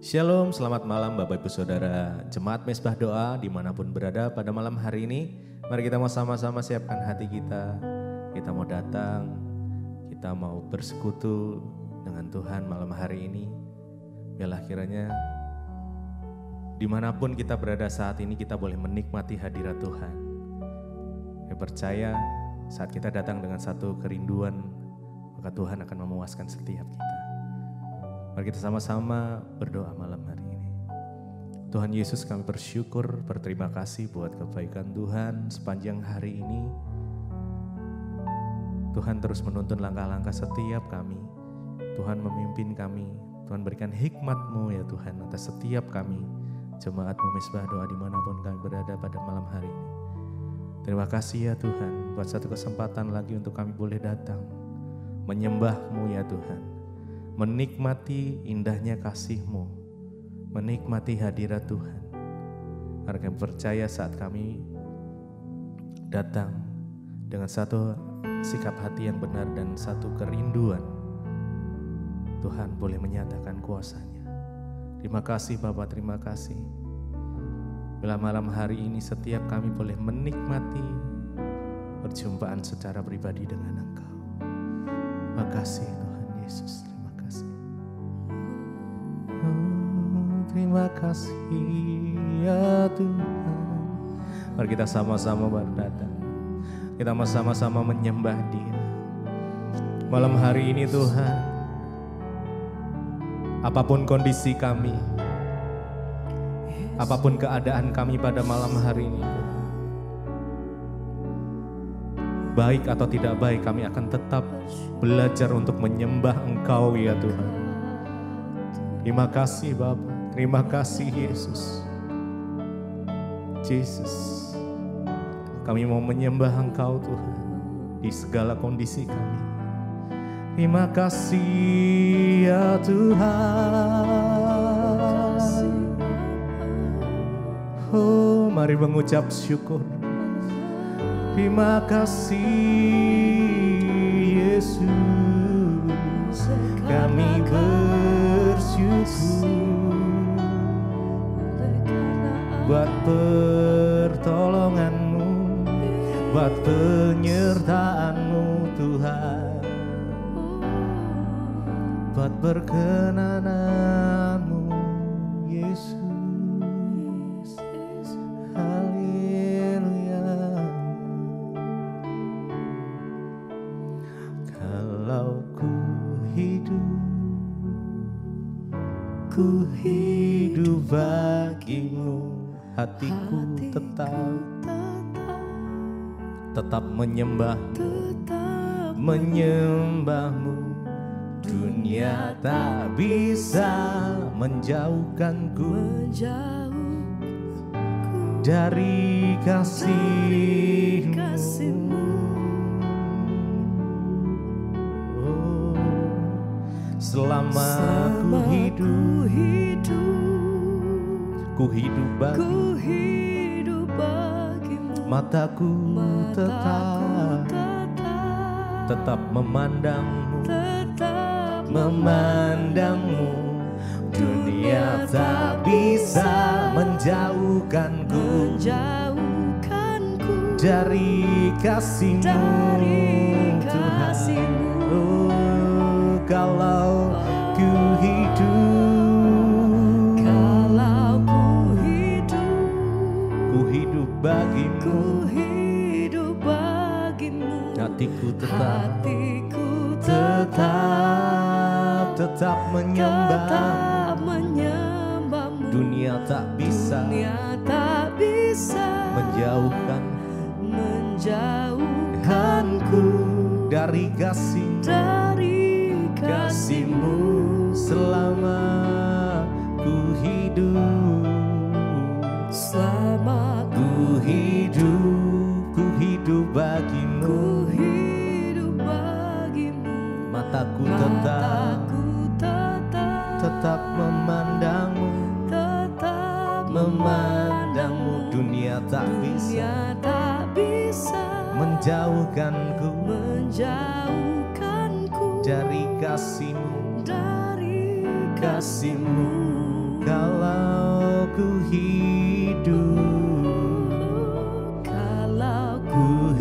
Shalom, selamat malam Bapak Ibu Saudara Jemaat Mezbah Doa dimanapun berada pada malam hari ini. Mari kita mau sama-sama siapkan hati kita. Kita mau datang, kita mau bersekutu dengan Tuhan malam hari ini. Biarlah kiranya dimanapun kita berada saat ini kita boleh menikmati hadirat Tuhan. Saya percaya saat kita datang dengan satu kerinduan, maka Tuhan akan memuaskan setiap kita. Mari kita sama-sama berdoa malam hari ini. Tuhan Yesus, kami bersyukur, berterima kasih buat kebaikan Tuhan sepanjang hari ini. Tuhan terus menuntun langkah-langkah setiap kami. Tuhan memimpin kami. Tuhan berikan hikmat-Mu ya Tuhan atas setiap kami. Jemaat-Mu Mezbah Doa dimanapun kami berada pada malam hari ini. Terima kasih ya Tuhan buat satu kesempatan lagi untuk kami boleh datang. Menyembah-Mu ya Tuhan. Menikmati indahnya kasih-Mu, menikmati hadirat Tuhan. Karena kami percaya saat kami datang dengan satu sikap hati yang benar dan satu kerinduan, Tuhan boleh menyatakan kuasa-Nya. Terima kasih Bapak, terima kasih. Bila malam hari ini setiap kami boleh menikmati perjumpaan secara pribadi dengan Engkau. Terima kasih Tuhan Yesus. Terima kasih ya Tuhan. Mari kita sama-sama berdatang. Kita sama-sama menyembah Dia. Malam hari ini Tuhan, apapun kondisi kami, apapun keadaan kami pada malam hari ini, baik atau tidak baik, kami akan tetap belajar untuk menyembah Engkau ya Tuhan. Terima kasih Bapa. Terima kasih Yesus. Yesus, kami mau menyembah Engkau Tuhan di segala kondisi kami. Terima kasih ya Tuhan. Oh, mari mengucap syukur. Terima kasih Yesus. Kami bersyukur buat pertolongan-Mu, buat penyertaan-Mu Tuhan, buat perkenanan-Mu Yesus. Haleluya. Kalau ku hidup bagi-Mu, hatiku tetap menyembah-Mu. Dunia tak bisa menjauhkanku dari kasih-Mu. Oh, selama ku hidup bagi-Mu, mataku tetap memandang-Mu. Dunia tak bisa menjauhkanku dari kasih-Mu Tuhan. Oh, kalau ku hidup bagi-Mu, hatiku tetap menyembah-Mu. Dunia tak bisa menjauhkanku dari kasih-Mu. Selama ku hidup bagi-Mu, mataku tetap memandang-Mu. Dunia tak bisa menjauhkanku dari kasih-Mu. Kalau ku hidup, Kalau ku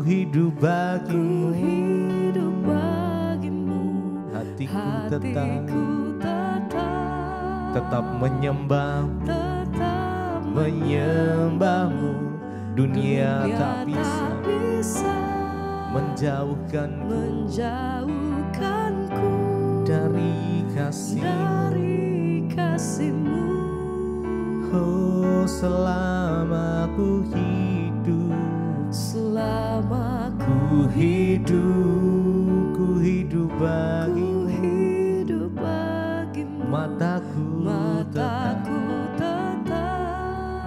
hidup bagimu. hidup bagimu, Hatiku hatiku tetap menyembahmu, tetap menyembahmu. Dunia tak bisa bisa menjauhkanku menjauhkanku dari kasih-Mu. Oh, selama ku hidup, selama ku hidup bagimu. hidup bagimu, Mataku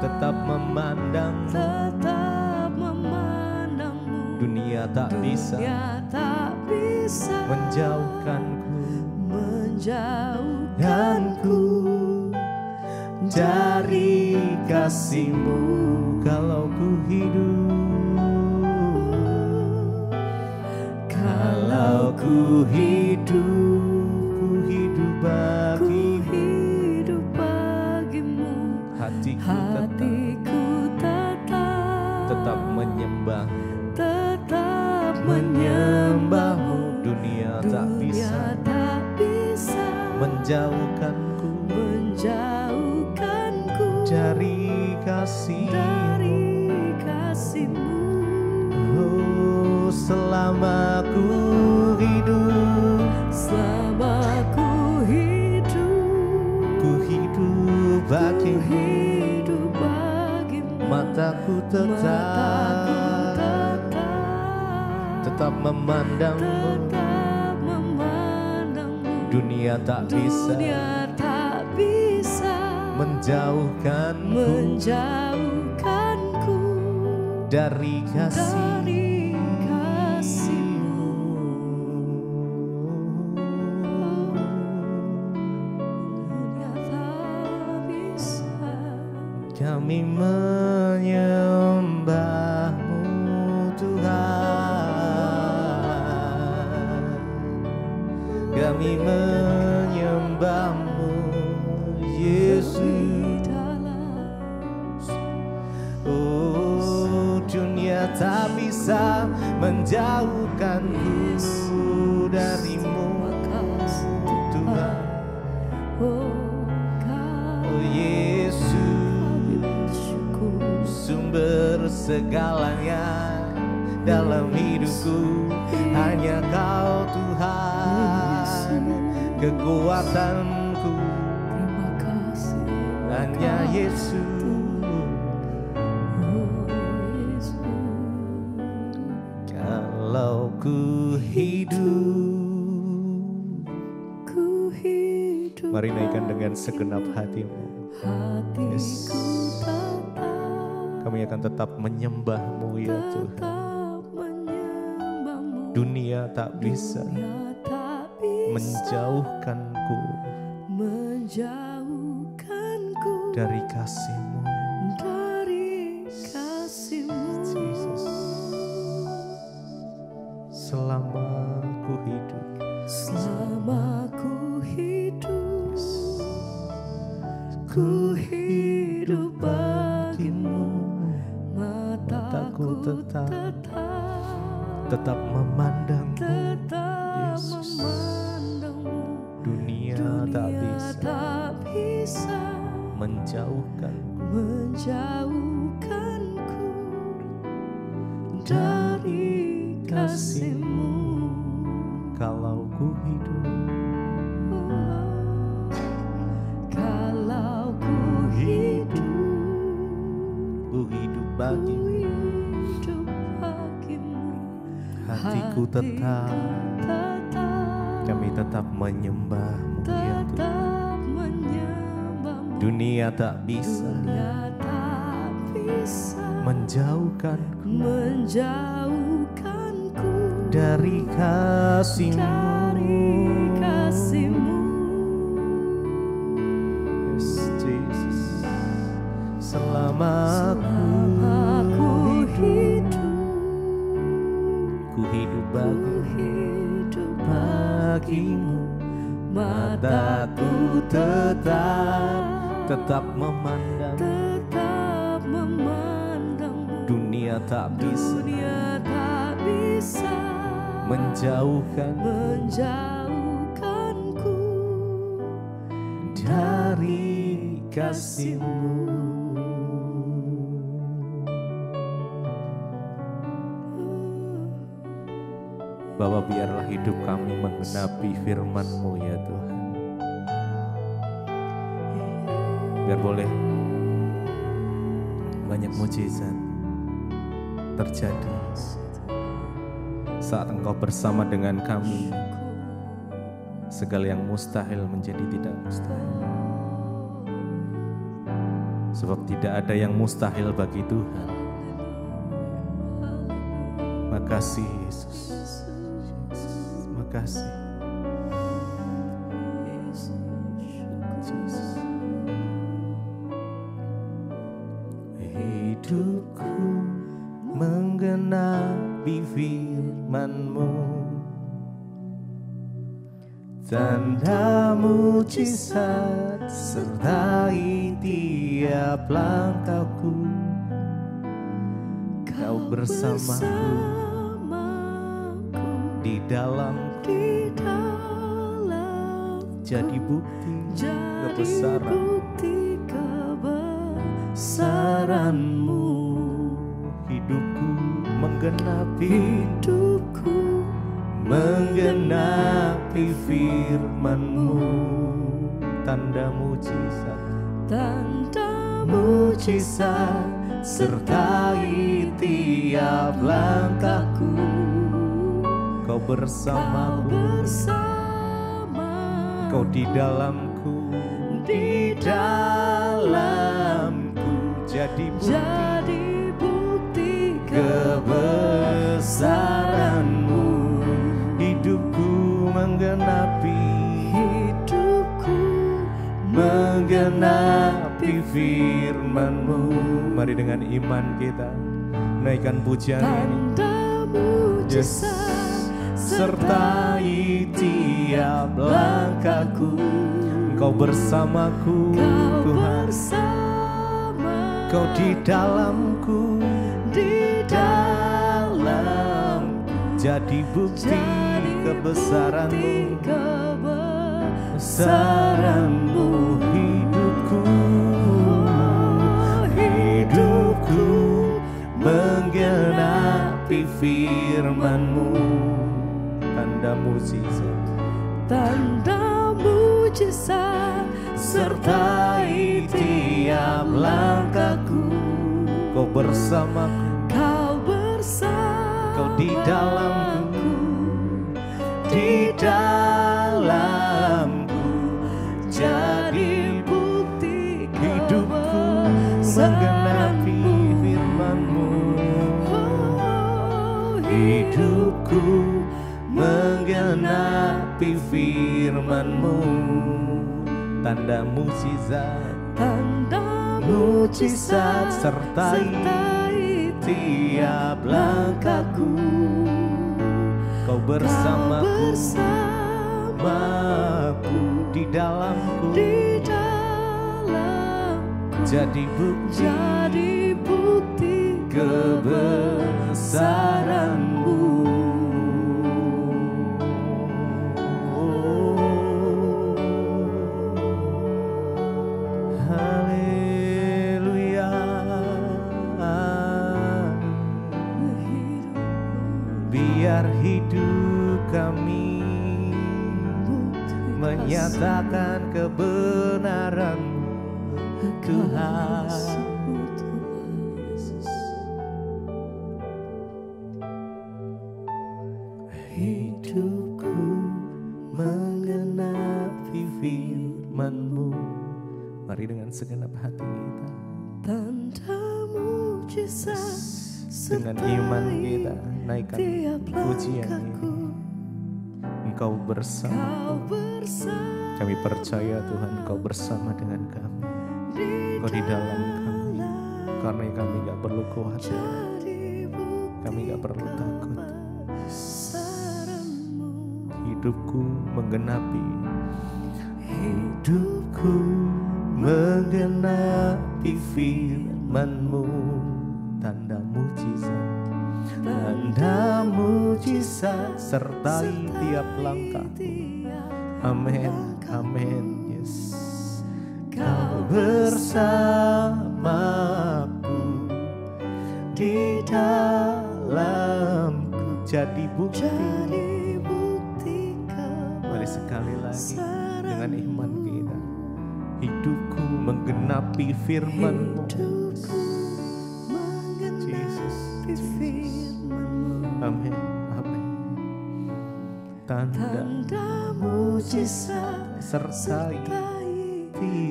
tetap memandangmu. tetap memandangmu. Dunia tak bisa Dunia tak bisa menjauhkanku dari kasih-Mu. Kalau ku hidup, kalau ku hidup bagimu. hidup bagimu, Hatiku tetap menyembah, tetap menyembahmu. Dunia tak Dunia bisa tak bisa menjauhkanku dari kasih-Mu. Oh, selama ku hidup, selama ku hidup bagimu. hidup bagimu, Mataku tetap memandangmu. tetap memandangmu. Dunia tak bisa Dunia tak bisa menjauhkanku dari kasih-Mu. Dunia tak bisa. Kami menyembah-Mu Tuhan, kami menyembah-Mu Yesus. Oh, dunia tak bisa menjauhkanku dari-Mu Tuhan. Oh Yesus, sumber segalanya dalam hidupku, hanya Kau Tuhan. Kekuatanku hanya Yesus. Kalau ku hidup, mari naikkan dengan segenap hatimu. Yes. Kami akan tetap menyembah-Mu ya Tuhan. Dunia tak bisa menjauhkanku dari kasih-Mu. Jesus. Selama ku hidup, ku hidup bagimu. Mataku tetap memandangmu, Yesus. Dunia tak bisa menjauhkanku dari kasih-Mu. Kalau ku hidup, ku hidup bagimu. Hatiku tetap, kami tetap menyembah-Mu ya Tuhan. Dunia tak bisa menjauhkanku dari kasih-Mu. Yes, Jesus. Selama ku hidup bagimu. mataku tetap memandang. tetap memandangmu. Dunia tak bisa Dunia tak bisa menjauhkanku dari kasih-Mu. Bapa, biarlah hidup kami menggenapi firman-Mu ya Tuhan. Biar boleh banyak mujizat terjadi saat Engkau bersama dengan kami. Segala yang mustahil menjadi tidak mustahil. Sebab tidak ada yang mustahil bagi Tuhan. Makasih Yesus. Makasih. Yesus. Hidupku menggenapi firman-Mu, tanda mujizat sertai tiap langkahku. Kau bersamaku di dalamku, jadi bukti kebesaran-Mu. Hidupku menggenapi firman-Mu, tanda mujizat sertai tiap langkahku. Kau bersamaku, Kau di dalamku, jadi bukti kebesaran-Mu. Hidupku menggenapi firman-Mu. Mari dengan iman kita naikkan pujian ini. Yes. Sertai tiap langkahku. Engkau bersamaku Tuhan. Kau di dalamku, jadi bukti kebesaran-Mu. Hidupku menggenapi firman-Mu, tanda mujizat sertai tiap langkahku. Kau bersamaku, Kau di dalamku, jadi bukti hidupku menggenapi firman-Mu. Hidupku menggenapi firman-Mu, tanda mujizat sertai tiap langkahku. Kau bersamaku di dalamku, jadi bukti kebesaran-Mu. Haleluya. Biar hidup kami menyatakan kebenaran-Mu, Tuhan. Hidupku menggenapi firman-Mu. Mari dengan segenap hati kita, tanda mujizat dengan iman kita naikkan pujian ini. Engkau bersamaku. Kami percaya Tuhan Engkau bersama dengan kami. Engkau di dalam kami. Karena kami gak perlu khawatir, kami gak perlu takut. Hidupku menggenapi hidupku menggenapi firman-Mu. Tanda mujizat sertai tiap langkahku. Amin, amin. Yes. Kau bersamaku di dalamku, jadi bukti. Mari sekali lagi dengan iman kita, hidupku menggenapi firman-Mu. Yesus, amin, amin. Tanda mujizat sertai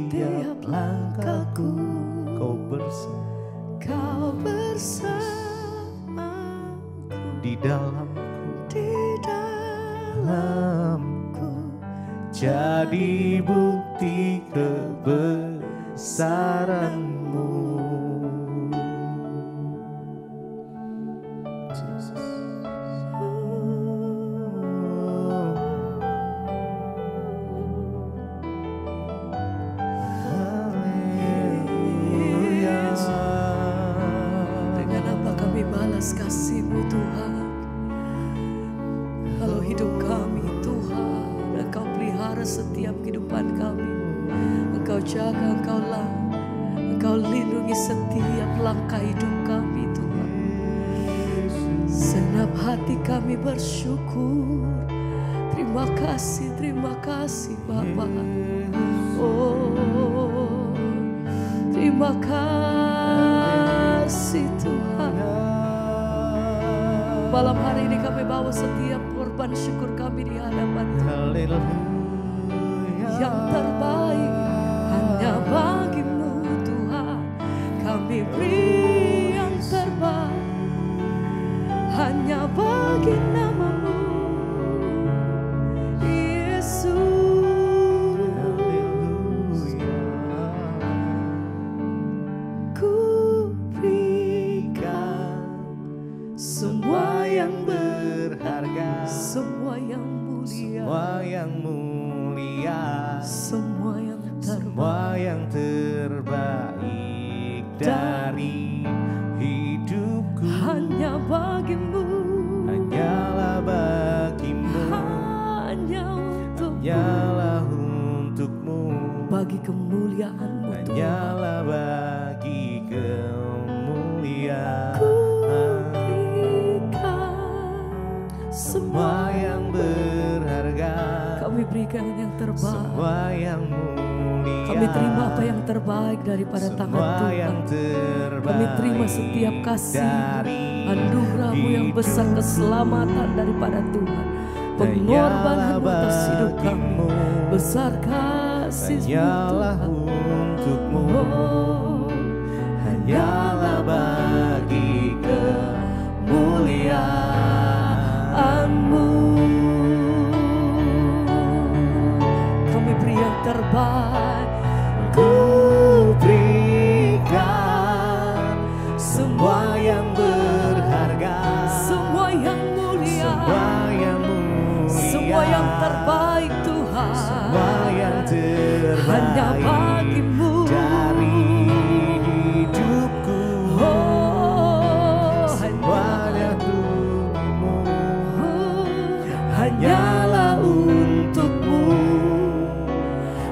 tiap langkahku. Kau bersamaku di dalamku, jadi bukti kebesaran-Mu. Kasih-Mu Tuhan, kalau hidup kami Tuhan, Engkau pelihara setiap kehidupan kami, Engkau jaga, Engkau lindungi setiap langkah hidup kami Tuhan. Senap hati kami bersyukur, terima kasih Bapa. Oh, terima kasih Tuhan. Malam hari ini kami bawa setiap korban syukur kami di hadapan Tuhan. Yang terbaik hanya bagi-Mu Tuhan. Kami beri yang terbaik hanya bagi nama-Mu Yesus. Ku berikan semua yang berharga, semua yang mulia, semua yang terbaik dari hidupku. Hanya bagi-Mu, hanyalah bagi-Mu, hanyalah untukmu, bagi kemuliaan-Mu, hanyalah bagi kemuliaan. Semua yang berharga, kami berikan yang terbaik. Semua yang mulia, kami terima apa yang terbaik daripada tangan Tuhan. Kami terima setiap kasih, anugerah-Mu yang besar, keselamatan daripada Tuhan, pengorbanan-Mu atas hidup kami. Besar kasih-Mu untukmu, hanyalah bagi kemuliaan-Mu. Kami beri yang terbaik, ku berikan semua yang berharga, semua yang mulia, semua yang terbaik Tuhan, semua yang terbaik hanya bagi-Mu dari hidupku. Hanyalah untukmu,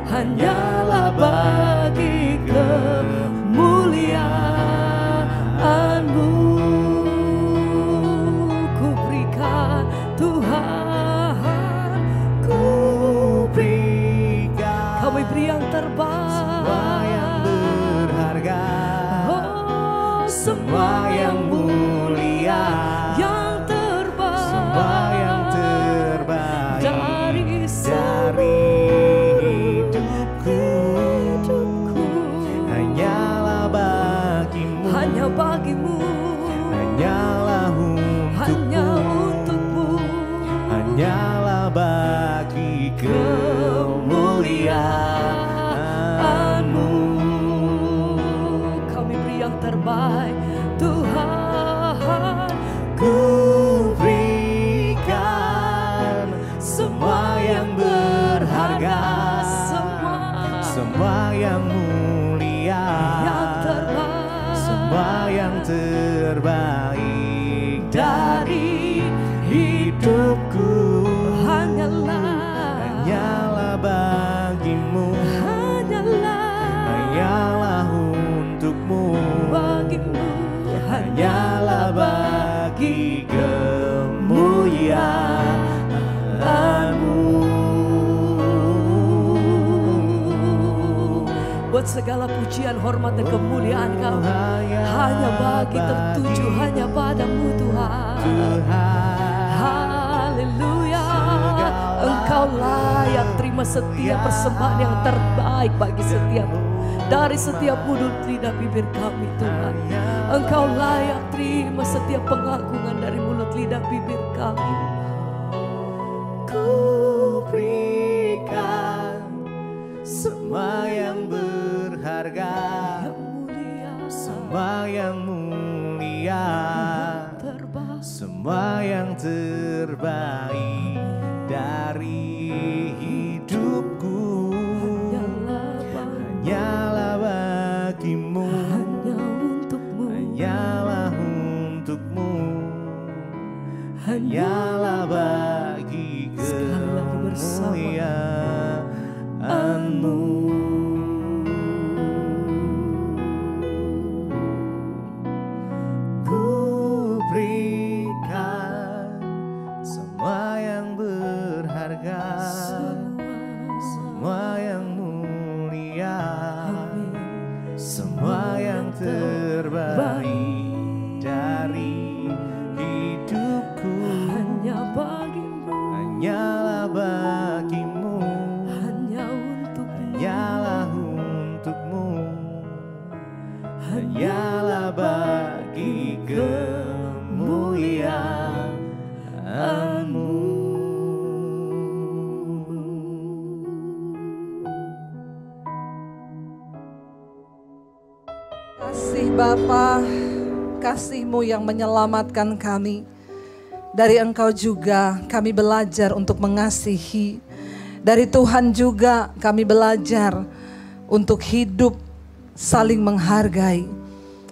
hanyalah bagi kemuliaan-Mu. Ku berikan Tuhan, ku berikan, kami beri yang terbaik, semua yang berharga, oh, semua yang mulia, yang terbaik, semua yang terbaik bagi kemuliaan-Mu. Buat segala pujian, hormat dan kemuliaan Kau hanya bagi tertuju hanya padamu Tuhan. Haleluya. Engkau layak terima setiap persembahan yang terbaik bagi setiap dari setiap mulut lidah bibir kami Tuhan. Engkau layak terima setiap pengagungan dari mulut lidah bibir kami. Ku berikan semua yang berharga, semua yang mulia, semua yang terbaik dari hidupku. Hanyalah bagimu, hanyalah untukmu, hanyalah bagi kemuliaan-Mu. Ku berikan semua yang berharga, semua yang mulia, semua yang terbaik dari hidupku. Hanya bagimu, hanyalah bagimu, hanyalah untukmu, hanyalah bagi kemuliaan-Mu. Kasih Bapa, kasih-Mu yang menyelamatkan kami. Dari Engkau juga kami belajar untuk mengasihi. Dari Tuhan juga kami belajar untuk hidup saling menghargai.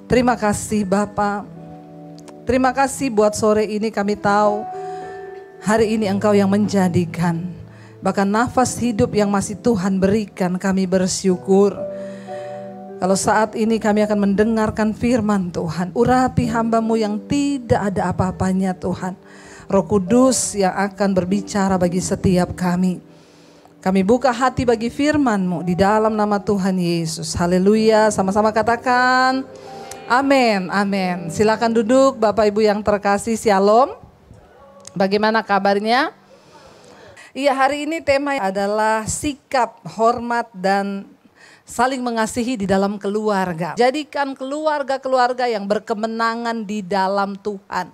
Terima kasih Bapa. Terima kasih buat sore ini kami tahu hari ini Engkau yang menjadikan. Bahkan nafas hidup yang masih Tuhan berikan kami bersyukur. Kalau saat ini kami akan mendengarkan firman Tuhan. Urapi hamba-Mu yang tidak ada apa-apanya Tuhan. Roh Kudus yang akan berbicara bagi setiap kami. Kami buka hati bagi firman-Mu di dalam nama Tuhan Yesus. Haleluya. Sama-sama katakan amin, amin. Silakan duduk Bapak Ibu yang terkasih, shalom. Bagaimana kabarnya? Iya, hari ini tema adalah sikap, hormat dan saling mengasihi di dalam keluarga. Jadikan keluarga-keluarga yang berkemenangan di dalam Tuhan.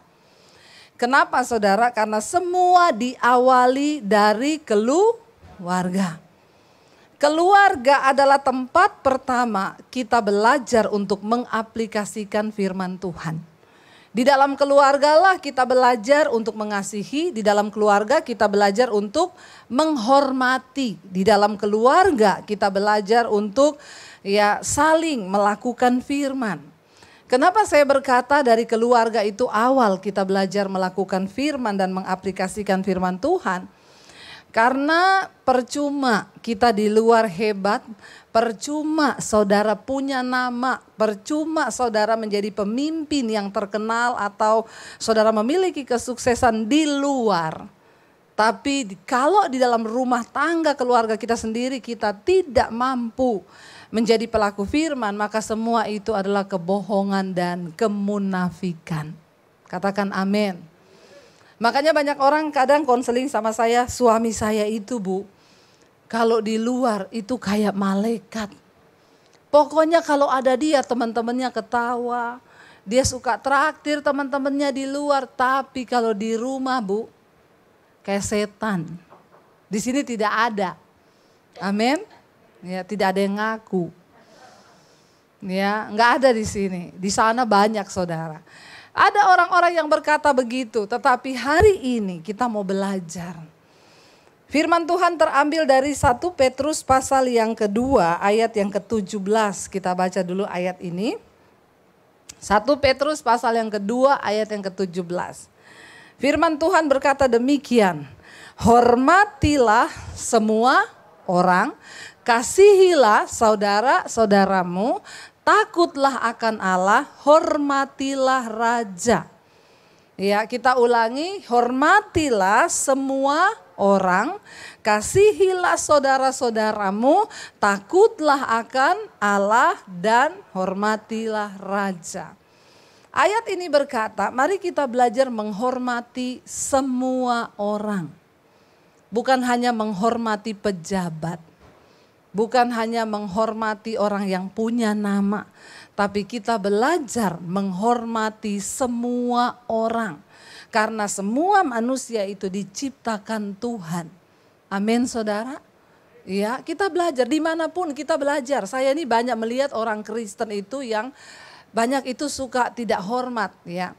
Kenapa saudara? Karena semua diawali dari keluarga. Keluarga adalah tempat pertama kita belajar untuk mengaplikasikan firman Tuhan. Di dalam keluarga lah kita belajar untuk mengasihi, di dalam keluarga kita belajar untuk menghormati, di dalam keluarga kita belajar untuk saling melakukan firman. Kenapa saya berkata dari keluarga itu awal kita belajar melakukan firman dan mengaplikasikan firman Tuhan? Karena percuma kita di luar hebat, percuma saudara punya nama, percuma saudara menjadi pemimpin yang terkenal atau saudara memiliki kesuksesan di luar. Tapi kalau di dalam rumah tangga keluarga kita sendiri kita tidak mampu menjadi pelaku firman, maka semua itu adalah kebohongan dan kemunafikan. Katakan amin. Makanya banyak orang kadang konseling sama saya, suami saya itu Bu, kalau di luar itu kayak malaikat. Pokoknya kalau ada dia teman-temannya ketawa, dia suka traktir teman-temannya di luar, tapi kalau di rumah Bu, kayak setan. Di sini tidak ada. Amin. Ya, tidak ada yang ngaku. Ya, nggak ada di sini. Di sana banyak saudara. Ada orang-orang yang berkata begitu, tetapi hari ini kita mau belajar. Firman Tuhan terambil dari 1 Petrus pasal yang kedua ayat yang ke-17. Kita baca dulu ayat ini. 1 Petrus pasal yang kedua ayat yang ke-17. Firman Tuhan berkata demikian. Hormatilah semua orang, kasihilah saudara-saudaramu, takutlah akan Allah, hormatilah raja. Ya, kita ulangi, hormatilah semua orang, kasihilah saudara-saudaramu, takutlah akan Allah dan hormatilah raja. Ayat ini berkata, mari kita belajar menghormati semua orang. Bukan hanya menghormati pejabat, bukan hanya menghormati orang yang punya nama, tapi kita belajar menghormati semua orang. Karena semua manusia itu diciptakan Tuhan. Amin saudara. Ya, kita belajar dimanapun kita belajar. Saya ini banyak melihat orang Kristen itu yang banyak itu suka tidak hormat ya.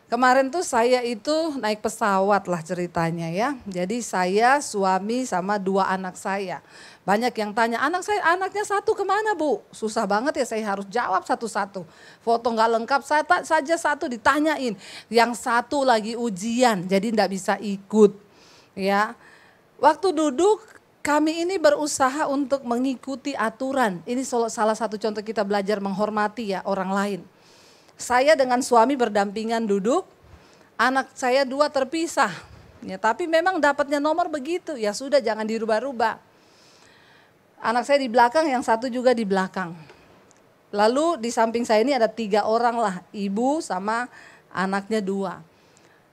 Kemarin tuh saya itu naik pesawat lah ceritanya ya. Jadi saya, suami sama 2 anak saya. Banyak yang tanya, anaknya 1 kemana Bu? Susah banget ya, saya harus jawab satu-satu. Foto gak lengkap saja 1 ditanyain. Yang 1 lagi ujian, jadi gak bisa ikut. Ya, waktu duduk kami ini berusaha untuk mengikuti aturan. Ini salah satu contoh kita belajar menghormati ya orang lain. Saya dengan suami berdampingan duduk, anak saya 2 terpisah. Ya, tapi memang dapatnya nomor begitu, ya sudah jangan dirubah-rubah. Anak saya di belakang, yang 1 juga di belakang. Lalu di samping saya ini ada 3 orang lah, ibu sama anaknya 2.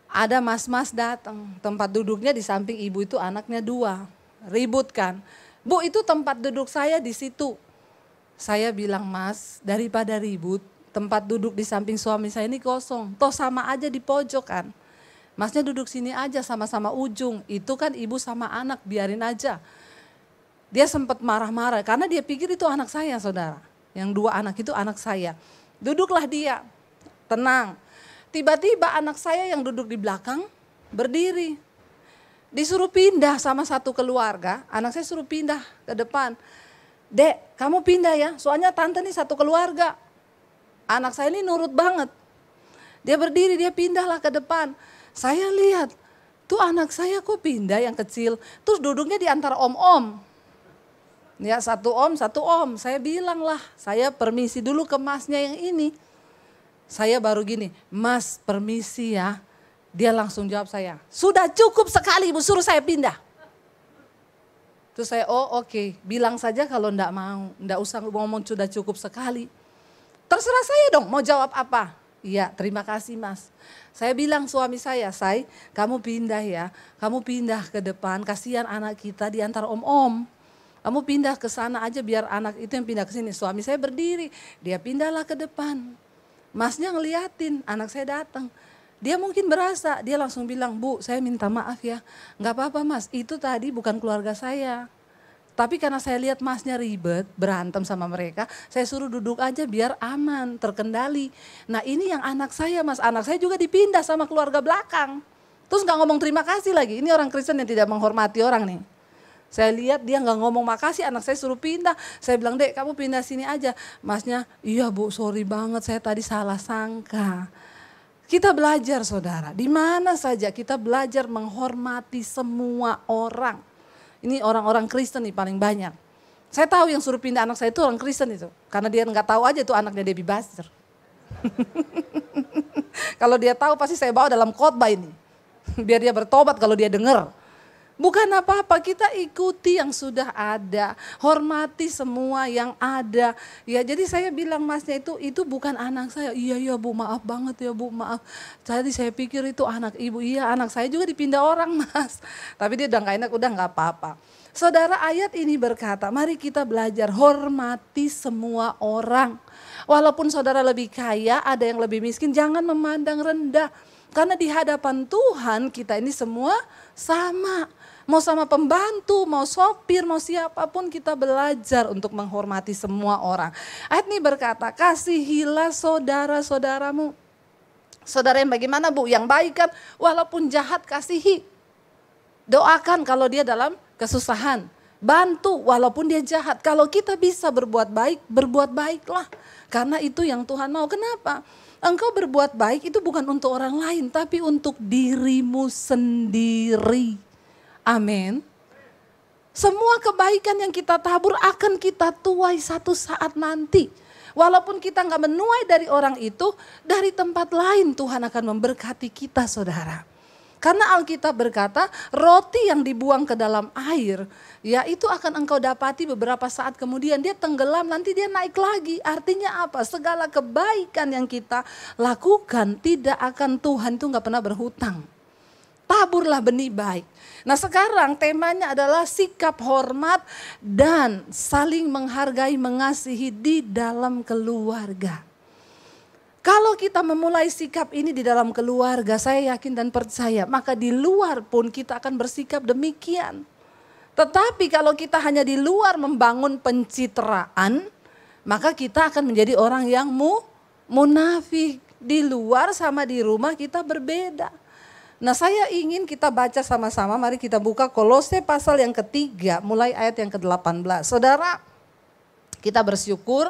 Ada mas-mas datang, tempat duduknya di samping ibu itu anaknya 2. Ribut kan, Bu itu tempat duduk saya di situ. Saya bilang, Mas daripada ribut, tempat duduk di samping suami saya ini kosong. Toh sama aja di pojok kan. Masnya duduk sini aja sama-sama ujung, itu kan ibu sama anak biarin aja. Dia sempat marah-marah karena dia pikir itu anak saya saudara. Yang 2 anak itu anak saya. Duduklah dia, tenang. Tiba-tiba anak saya yang duduk di belakang berdiri. Disuruh pindah sama satu keluarga, anak saya suruh pindah ke depan. Dek, kamu pindah ya, soalnya tante nih satu keluarga. Anak saya ini nurut banget. Dia berdiri, dia pindahlah ke depan. Saya lihat, tuh anak saya kok pindah yang kecil. Terus duduknya di antara om-om. Ya 1 om, 1 om. Saya bilang lah, saya permisi dulu ke masnya yang ini. Saya baru gini, Mas permisi ya. Dia langsung jawab saya, sudah cukup sekali ibu suruh saya pindah. Terus saya, oh oke, bilang saja kalau enggak mau. Enggak usah ngomong sudah cukup sekali. Terserah saya dong mau jawab apa. Iya terima kasih Mas. Saya bilang suami saya, Say kamu pindah ya. Kamu pindah ke depan, kasihan anak kita di antara om-om. Kamu pindah ke sana aja biar anak itu yang pindah ke sini. Suami saya berdiri, dia pindahlah ke depan. Masnya ngeliatin, anak saya datang. Dia mungkin berasa, dia langsung bilang, Bu saya minta maaf ya. Gak apa-apa Mas, itu tadi bukan keluarga saya. Tapi karena saya lihat masnya ribet, berantem sama mereka, saya suruh duduk aja biar aman, terkendali. Nah ini yang anak saya Mas, anak saya juga dipindah sama keluarga belakang. Terus gak ngomong terima kasih lagi, ini orang Kristen yang tidak menghormati orang nih. Saya lihat dia nggak ngomong makasih, anak saya suruh pindah. Saya bilang, Dek kamu pindah sini aja. Masnya, iya Bu sorry banget saya tadi salah sangka. Kita belajar saudara, di mana saja kita belajar menghormati semua orang. Ini orang-orang Kristen nih paling banyak. Saya tahu yang suruh pindah anak saya itu orang Kristen itu. Karena dia nggak tahu aja itu anaknya Debbie Buster. Kalau dia tahu pasti saya bawa dalam khotbah ini. Biar dia bertobat kalau dia dengar. Bukan apa-apa, kita ikuti yang sudah ada, hormati semua yang ada. Ya, jadi saya bilang masnya itu bukan anak saya. Iya Bu, maaf banget ya Bu, maaf. Tadi saya pikir itu anak ibu. Iya, anak saya juga dipindah orang Mas. Tapi dia udah gak enak, udah gak apa-apa. Saudara, ayat ini berkata, mari kita belajar hormati semua orang. Walaupun saudara lebih kaya, ada yang lebih miskin, jangan memandang rendah. Karena di hadapan Tuhan kita ini semua sama. Mau sama pembantu, mau sopir, mau siapapun kita belajar untuk menghormati semua orang. Ayat ini berkata, kasihilah saudara-saudaramu. Saudara yang bagaimana Bu? Yang baik kan, walaupun jahat kasihi. Doakan kalau dia dalam kesusahan. Bantu walaupun dia jahat. Kalau kita bisa berbuat baik, berbuat baiklah. Karena itu yang Tuhan mau. Kenapa? Engkau berbuat baik itu bukan untuk orang lain, tapi untuk dirimu sendiri. Amin. Semua kebaikan yang kita tabur akan kita tuai satu saat nanti. Walaupun kita nggak menuai dari orang itu, dari tempat lain Tuhan akan memberkati kita, saudara. Karena Alkitab berkata, roti yang dibuang ke dalam air, ya itu akan engkau dapati beberapa saat kemudian dia tenggelam, nanti dia naik lagi. Artinya apa? Segala kebaikan yang kita lakukan tidak akan, Tuhan itu nggak pernah berhutang. Taburlah benih baik. Nah sekarang temanya adalah sikap hormat dan saling menghargai, mengasihi di dalam keluarga. Kalau kita memulai sikap ini di dalam keluarga, saya yakin dan percaya, maka di luar pun kita akan bersikap demikian. Tetapi kalau kita hanya di luar membangun pencitraan, maka kita akan menjadi orang yang munafik. Di luar sama di rumah kita berbeda. Nah saya ingin kita baca sama-sama, mari kita buka Kolose pasal yang ketiga, mulai ayat yang ke-18. Saudara, kita bersyukur.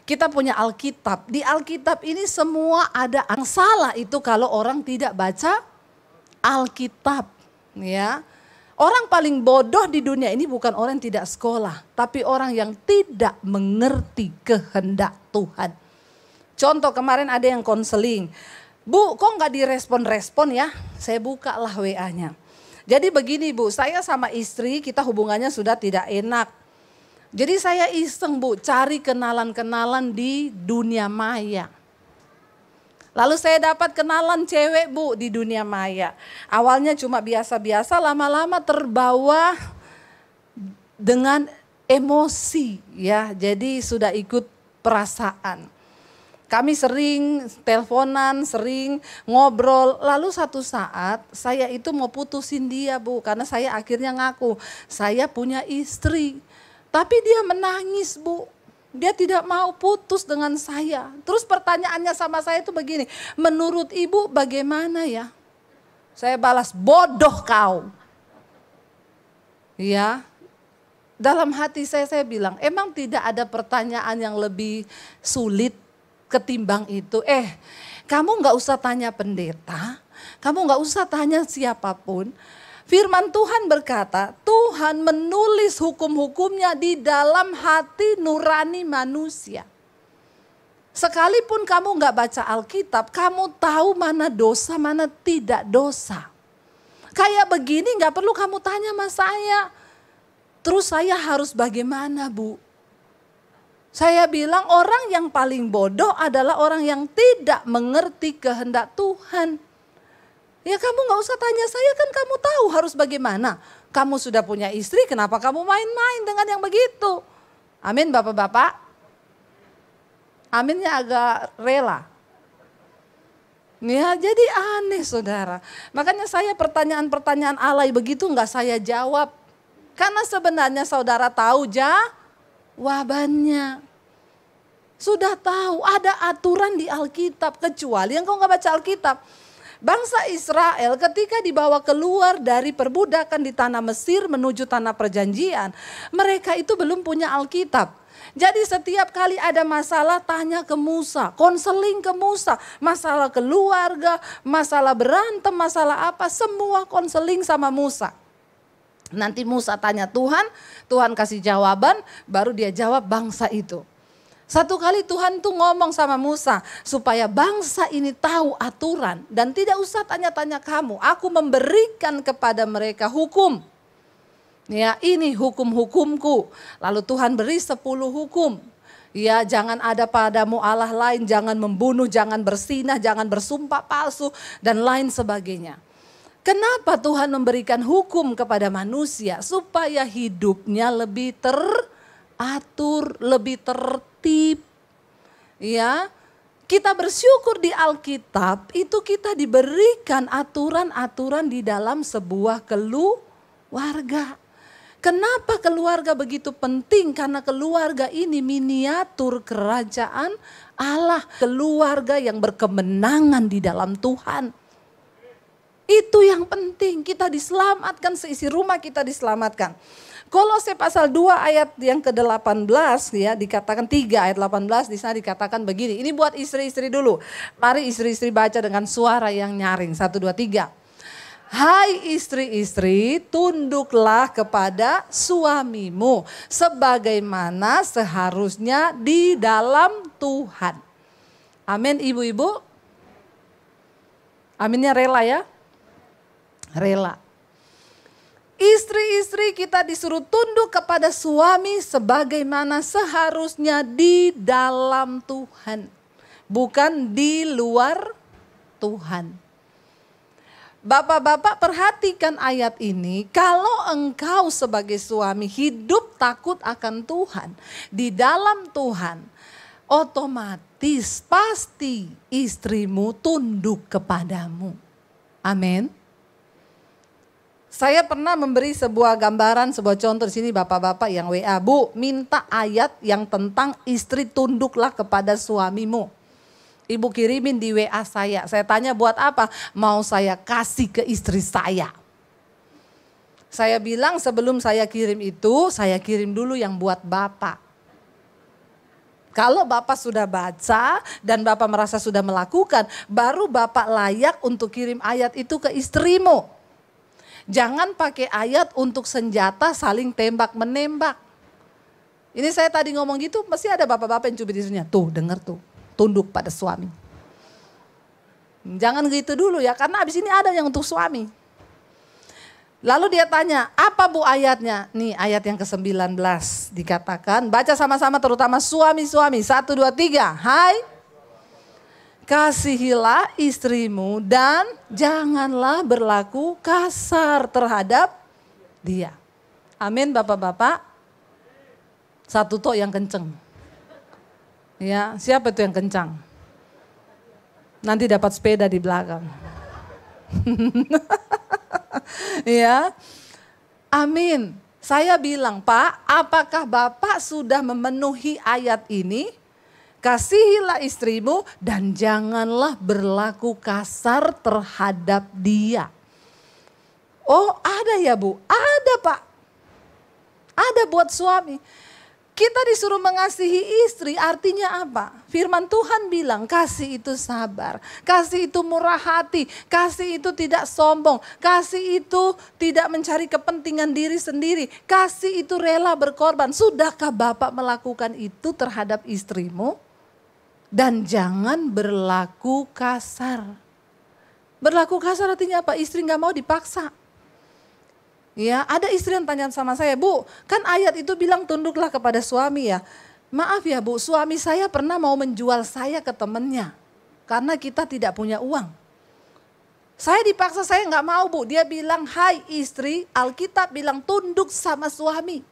Kita punya Alkitab. Di Alkitab ini semua ada. Yang salah itu kalau orang tidak baca Alkitab. Ya. Orang paling bodoh di dunia ini bukan orang yang tidak sekolah. Tapi orang yang tidak mengerti kehendak Tuhan. Contoh kemarin ada yang konseling. Bu, kok nggak direspon-respon ya? Saya bukalah WA-nya. Jadi begini Bu, saya sama istri kita hubungannya sudah tidak enak. Jadi saya iseng Bu, cari kenalan-kenalan di dunia maya. Lalu saya dapat kenalan cewek Bu di dunia maya. Awalnya cuma biasa-biasa, lama-lama terbawa dengan emosi ya. Jadi sudah ikut perasaan. Kami sering teleponan, sering ngobrol. Lalu satu saat saya itu mau putusin dia Bu. Karena saya akhirnya ngaku, saya punya istri. Tapi dia menangis Bu, dia tidak mau putus dengan saya. Terus pertanyaannya sama saya itu begini, menurut ibu bagaimana ya? Saya balas, bodoh kau. Ya, dalam hati saya bilang, emang tidak ada pertanyaan yang lebih sulit ketimbang itu. Kamu gak usah tanya pendeta, kamu gak usah tanya siapapun. Firman Tuhan berkata, Tuhan menulis hukum-hukumnya di dalam hati nurani manusia. Sekalipun kamu gak baca Alkitab, kamu tahu mana dosa, mana tidak dosa. Kayak begini gak perlu kamu tanya sama saya. Terus saya harus bagaimana Bu? Saya bilang orang yang paling bodoh adalah orang yang tidak mengerti kehendak Tuhan. Ya kamu gak usah tanya saya, kan kamu tahu harus bagaimana. Kamu sudah punya istri, kenapa kamu main-main dengan yang begitu? Amin Bapak-bapak. Aminnya agak rela. Ya jadi aneh saudara. Makanya saya pertanyaan-pertanyaan alay begitu gak saya jawab. Karena sebenarnya saudara tahu jawabannya. Sudah tahu ada aturan di Alkitab, kecuali yang kau gak baca Alkitab. Bangsa Israel ketika dibawa keluar dari perbudakan di tanah Mesir menuju tanah perjanjian, mereka itu belum punya Alkitab. Jadi setiap kali ada masalah tanya ke Musa, konseling ke Musa, masalah keluarga, masalah berantem, masalah apa, semua konseling sama Musa. Nanti Musa tanya Tuhan, Tuhan kasih jawaban, baru dia jawab bangsa itu. Satu kali Tuhan tuh ngomong sama Musa supaya bangsa ini tahu aturan dan tidak usah tanya-tanya kamu. Aku memberikan kepada mereka hukum. Ya ini hukum-hukumku. Lalu Tuhan beri 10 hukum. Ya jangan ada padamu Allah lain, jangan membunuh, jangan bersinah, jangan bersumpah palsu dan lain sebagainya. Kenapa Tuhan memberikan hukum kepada manusia? Supaya hidupnya lebih teratur, lebih tertib. Ya, kita bersyukur di Alkitab itu kita diberikan aturan-aturan di dalam sebuah keluarga. Kenapa keluarga begitu penting? Karena keluarga ini miniatur kerajaan Allah, keluarga yang berkemenangan di dalam Tuhan. Itu yang penting, kita diselamatkan, seisi rumah kita diselamatkan. Kolose pasal 2 ayat yang ke-18 ya, dikatakan 3 ayat 18 di sana dikatakan begini. Ini buat istri-istri dulu. Mari istri-istri baca dengan suara yang nyaring. 1, 2, 3. Hai istri-istri, tunduklah kepada suamimu sebagaimana seharusnya di dalam Tuhan. Amin ibu-ibu. Aminnya rela ya? Rela. Istri-istri kita disuruh tunduk kepada suami sebagaimana seharusnya di dalam Tuhan. Bukan di luar Tuhan. Bapak-bapak perhatikan ayat ini, kalau engkau sebagai suami hidup takut akan Tuhan, di dalam Tuhan, otomatis pasti istrimu tunduk kepadamu. Amin. Saya pernah memberi sebuah gambaran, sebuah contoh di sini bapak-bapak yang WA, Bu, minta ayat yang tentang istri tunduklah kepada suamimu. Ibu kirimin di WA saya tanya buat apa? Mau saya kasih ke istri saya. Saya bilang sebelum saya kirim itu, saya kirim dulu yang buat Bapak. Kalau Bapak sudah baca dan Bapak merasa sudah melakukan, baru Bapak layak untuk kirim ayat itu ke istrimu. Jangan pakai ayat untuk senjata saling tembak-menembak. Ini saya tadi ngomong gitu, pasti ada bapak-bapak yang cubit istrinya. Tuh, dengar tuh. Tunduk pada suami. Jangan gitu dulu ya, karena abis ini ada yang untuk suami. Lalu dia tanya, apa Bu ayatnya? Nih ayat yang ke-19 dikatakan, baca sama-sama terutama suami-suami. 1, 2, 3. Hai, kasihilah istrimu dan janganlah berlaku kasar terhadap dia. Amin bapak-bapak. Satu tok yang kenceng. Ya, siapa itu yang kencang? Nanti dapat sepeda di belakang. Ya, amin. Saya bilang, Pak, apakah Bapak sudah memenuhi ayat ini? Kasihilah istrimu dan janganlah berlaku kasar terhadap dia. Oh, ada ya Bu? Ada Pak. Ada buat suami. Kita disuruh mengasihi istri, artinya apa? Firman Tuhan bilang kasih itu sabar, kasih itu murah hati, kasih itu tidak sombong, kasih itu tidak mencari kepentingan diri sendiri, kasih itu rela berkorban. Sudahkah Bapak melakukan itu terhadap istrimu? Dan jangan berlaku kasar. Berlaku kasar artinya apa? Istri gak mau dipaksa. Ya, ada istri yang tanya sama saya, Bu, kan ayat itu bilang tunduklah kepada suami ya. Maaf ya Bu, suami saya pernah mau menjual saya ke temennya. Karena kita tidak punya uang. Saya dipaksa, saya gak mau Bu. Dia bilang, hai istri, Alkitab bilang tunduk sama suami.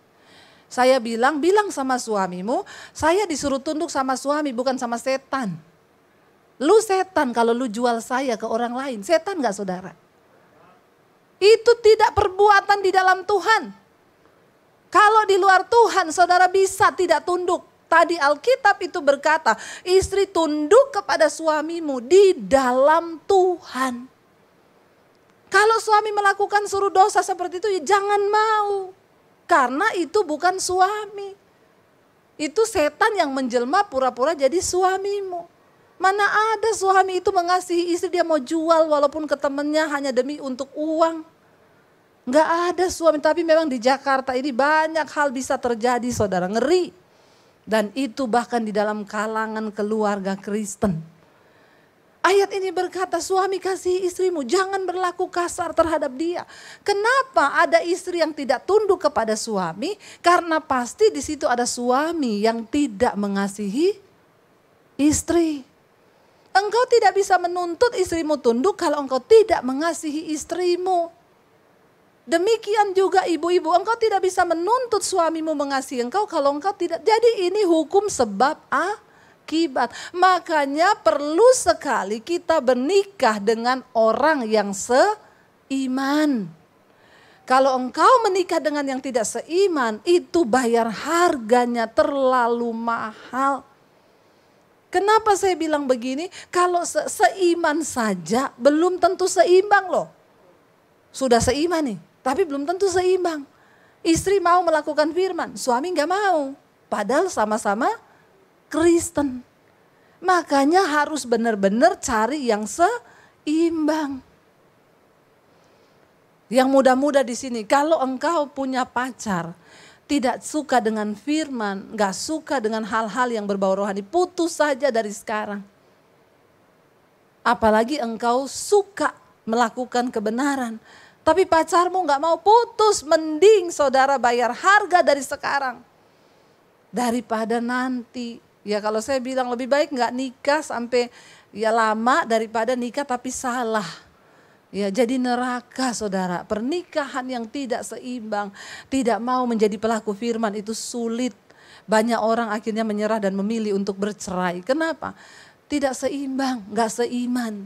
Saya bilang sama suamimu, saya disuruh tunduk sama suami bukan sama setan. Lu setan kalau lu jual saya ke orang lain, setan gak saudara? Itu tidak perbuatan di dalam Tuhan. Kalau di luar Tuhan saudara bisa tidak tunduk. Tadi Alkitab itu berkata, istri tunduk kepada suamimu di dalam Tuhan. Kalau suami melakukan suruh dosa seperti itu ya jangan mau. Karena itu bukan suami. Itu setan yang menjelma pura-pura jadi suamimu. Mana ada suami itu mengasihi istri dia mau jual walaupun ke temennya hanya demi untuk uang. Enggak ada suami, tapi memang di Jakarta ini banyak hal bisa terjadi saudara, ngeri. Dan itu bahkan di dalam kalangan keluarga Kristen. Ayat ini berkata suami kasihi istrimu, jangan berlaku kasar terhadap dia. Kenapa ada istri yang tidak tunduk kepada suami? Karena pasti di situ ada suami yang tidak mengasihi istri. Engkau tidak bisa menuntut istrimu tunduk kalau engkau tidak mengasihi istrimu. Demikian juga ibu-ibu, engkau tidak bisa menuntut suamimu mengasihi engkau kalau engkau tidak. Jadi ini hukum sebab akibat. Makanya perlu sekali kita bernikah dengan orang yang seiman. Kalau engkau menikah dengan yang tidak seiman, itu bayar harganya terlalu mahal. Kenapa saya bilang begini? Kalau seiman saja belum tentu seimbang loh. Sudah seiman nih, tapi belum tentu seimbang. Istri mau melakukan firman, suami gak mau. Padahal sama-sama Kristen. Makanya harus benar-benar cari yang seimbang. Yang muda-muda di sini, kalau engkau punya pacar, tidak suka dengan firman, gak suka dengan hal-hal yang berbau rohani, putus saja dari sekarang. Apalagi engkau suka melakukan kebenaran, tapi pacarmu gak mau putus, mending saudara bayar harga dari sekarang. Daripada nanti, ya kalau saya bilang lebih baik gak nikah sampai ya lama daripada nikah tapi salah. Ya jadi neraka saudara, pernikahan yang tidak seimbang, tidak mau menjadi pelaku firman itu sulit. Banyak orang akhirnya menyerah dan memilih untuk bercerai. Kenapa? Tidak seimbang, gak seiman.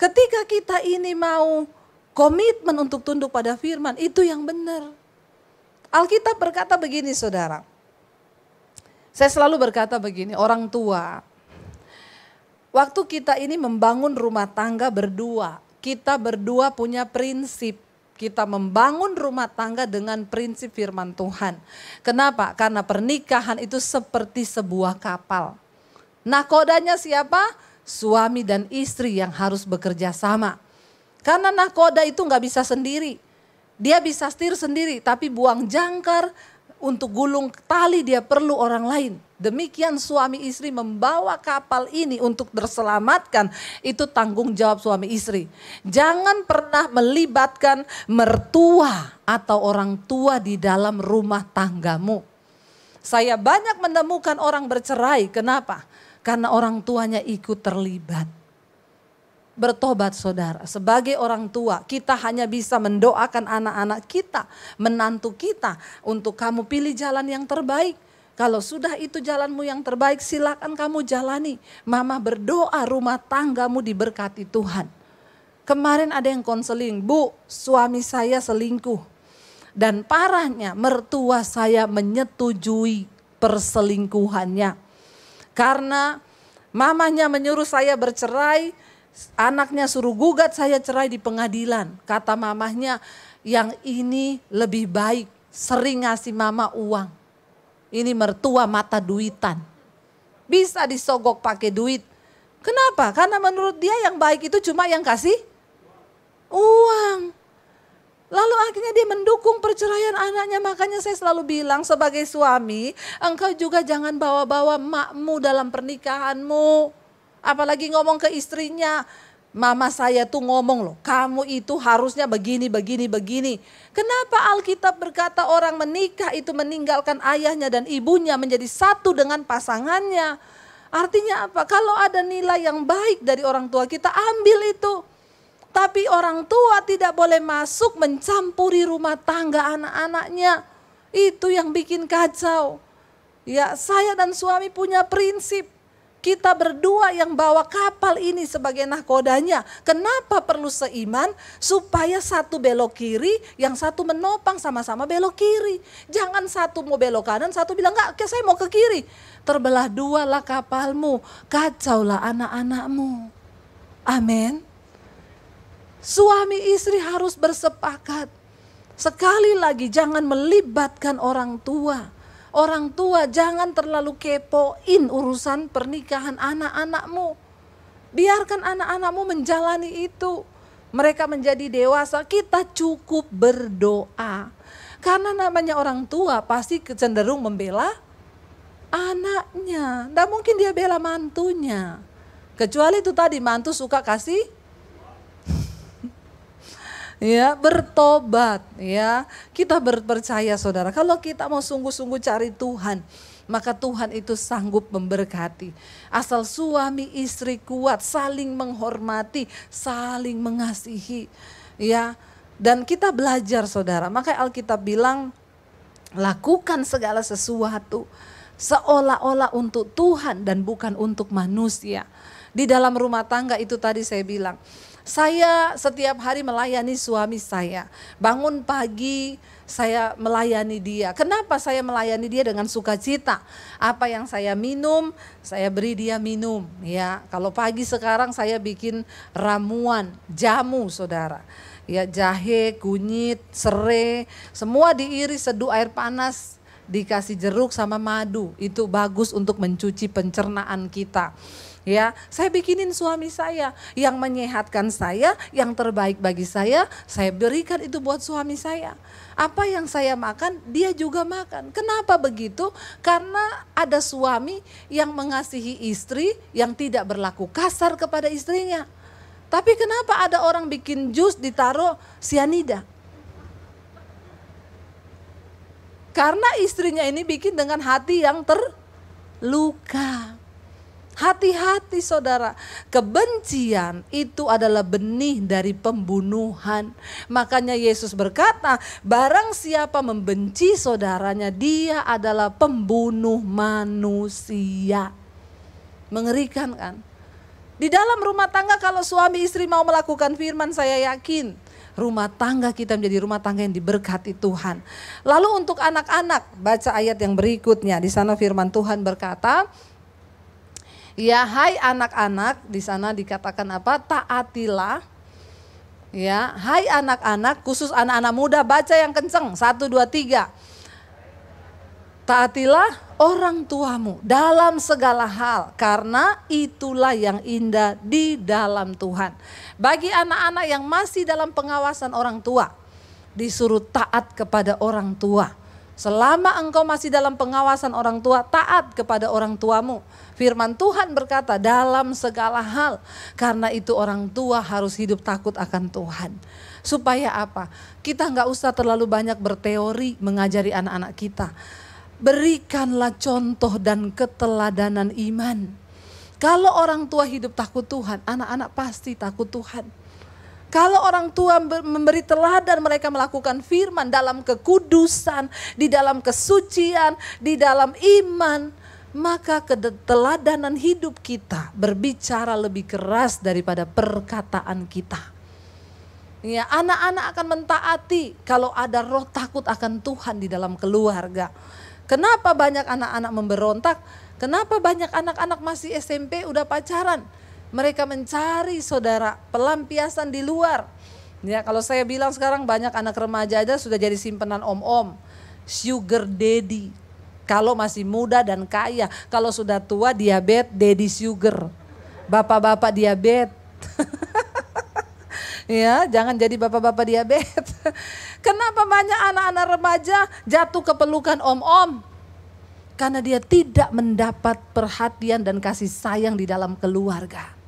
Ketika kita ini mau komitmen untuk tunduk pada firman, itu yang benar. Alkitab berkata begini saudara. Saya selalu berkata begini, orang tua. Waktu kita ini membangun rumah tangga berdua, kita berdua punya prinsip. Kita membangun rumah tangga dengan prinsip firman Tuhan. Kenapa? Karena pernikahan itu seperti sebuah kapal. Nakodanya siapa? Suami dan istri yang harus bekerja sama. Karena nakoda itu gak bisa sendiri. Dia bisa setir sendiri, tapi buang jangkar, untuk gulung tali dia perlu orang lain. Demikian suami istri membawa kapal ini untuk terselamatkan. Itu tanggung jawab suami istri. Jangan pernah melibatkan mertua atau orang tua di dalam rumah tanggamu. Saya banyak menemukan orang bercerai. Kenapa? Karena orang tuanya ikut terlibat. Bertobat saudara, sebagai orang tua kita hanya bisa mendoakan anak-anak kita, menantu kita untuk kamu pilih jalan yang terbaik. Kalau sudah itu jalanmu yang terbaik silakan kamu jalani. Mama berdoa rumah tanggamu diberkati Tuhan. Kemarin ada yang konseling, Bu suami saya selingkuh. Dan parahnya mertua saya menyetujui perselingkuhannya. Karena mamanya menyuruh saya bercerai. Anaknya suruh gugat saya cerai di pengadilan. Kata mamahnya yang ini lebih baik sering ngasih mama uang. Ini mertua mata duitan. Bisa disogok pakai duit. Kenapa? Karena menurut dia yang baik itu cuma yang kasih uang. Lalu akhirnya dia mendukung perceraian anaknya. Makanya saya selalu bilang sebagai suami, engkau juga jangan bawa-bawa makmu dalam pernikahanmu. Apalagi ngomong ke istrinya, mama saya tuh ngomong loh, kamu itu harusnya begini. Kenapa Alkitab berkata orang menikah itu meninggalkan ayahnya dan ibunya menjadi satu dengan pasangannya? Artinya apa? Kalau ada nilai yang baik dari orang tua kita ambil itu. Tapi orang tua tidak boleh masuk mencampuri rumah tangga anak-anaknya. Itu yang bikin kacau. Ya, saya dan suami punya prinsip. Kita berdua yang bawa kapal ini sebagai nahkodanya. Kenapa perlu seiman? Supaya satu belok kiri, yang satu menopang sama-sama belok kiri. Jangan satu mau belok kanan, satu bilang enggak, saya mau ke kiri. Terbelah dua lah kapalmu, kacaulah anak-anakmu. Amin. Suami istri harus bersepakat. Sekali lagi jangan melibatkan orang tua. Orang tua jangan terlalu kepoin urusan pernikahan anak-anakmu. Biarkan anak-anakmu menjalani itu. Mereka menjadi dewasa, kita cukup berdoa. Karena namanya orang tua pasti cenderung membela anaknya. Nggak mungkin dia bela mantunya. Kecuali itu tadi mantu suka kasih. Ya, bertobat ya. Kita percaya saudara, kalau kita mau sungguh-sungguh cari Tuhan, maka Tuhan itu sanggup memberkati. Asal suami istri kuat, saling menghormati, saling mengasihi. Ya, dan kita belajar saudara. Maka Alkitab bilang, lakukan segala sesuatu seolah-olah untuk Tuhan dan bukan untuk manusia. Di dalam rumah tangga itu tadi saya bilang, saya setiap hari melayani suami saya. Bangun pagi saya melayani dia. Kenapa saya melayani dia dengan sukacita? Apa yang saya minum, saya beri dia minum. Ya, kalau pagi sekarang saya bikin ramuan, jamu saudara. Ya, jahe, kunyit, serai, semua diiris seduh air panas. Dikasih jeruk sama madu. Itu bagus untuk mencuci pencernaan kita. Ya, saya bikinin suami saya yang menyehatkan saya, yang terbaik bagi saya berikan itu buat suami saya. Apa yang saya makan, dia juga makan. Kenapa begitu? Karena ada suami yang mengasihi istri yang tidak berlaku kasar kepada istrinya. Tapi kenapa ada orang bikin jus ditaruh sianida? Karena istrinya ini bikin dengan hati yang terluka. Hati-hati saudara, kebencian itu adalah benih dari pembunuhan. Makanya Yesus berkata, barang siapa membenci saudaranya, dia adalah pembunuh manusia. Mengerikan kan? Di dalam rumah tangga kalau suami istri mau melakukan firman, saya yakin rumah tangga kita menjadi rumah tangga yang diberkati Tuhan. Lalu untuk anak-anak, baca ayat yang berikutnya. Di sana firman Tuhan berkata, ya, hai anak-anak, di sana dikatakan apa? Taatilah. Ya, hai anak-anak, khusus anak-anak muda, baca yang kenceng. 1, 2, 3. Taatilah orang tuamu dalam segala hal, karena itulah yang indah di dalam Tuhan. Bagi anak-anak yang masih dalam pengawasan orang tua, disuruh taat kepada orang tua. Selama engkau masih dalam pengawasan orang tua, taat kepada orang tuamu. Firman Tuhan berkata dalam segala hal. Karena itu orang tua harus hidup takut akan Tuhan. Supaya apa? Kita gak usah terlalu banyak berteori mengajari anak-anak kita. Berikanlah contoh dan keteladanan iman. Kalau orang tua hidup takut Tuhan, anak-anak pasti takut Tuhan. Kalau orang tua memberi teladan, mereka melakukan firman dalam kekudusan, di dalam kesucian, di dalam iman, maka keteladanan hidup kita berbicara lebih keras daripada perkataan kita. Ya, anak-anak akan mentaati kalau ada roh takut akan Tuhan di dalam keluarga. Kenapa banyak anak-anak memberontak? Kenapa banyak anak-anak masih SMP udah pacaran? Mereka mencari saudara pelampiasan di luar. Ya, kalau saya bilang sekarang banyak anak remaja aja sudah jadi simpenan om-om, sugar daddy. Kalau masih muda dan kaya, kalau sudah tua diabetes, daddy sugar. Bapak-bapak diabetes. Ya, jangan jadi bapak-bapak diabetes. Kenapa banyak anak-anak remaja jatuh ke pelukan om-om? Karena dia tidak mendapat perhatian dan kasih sayang di dalam keluarga.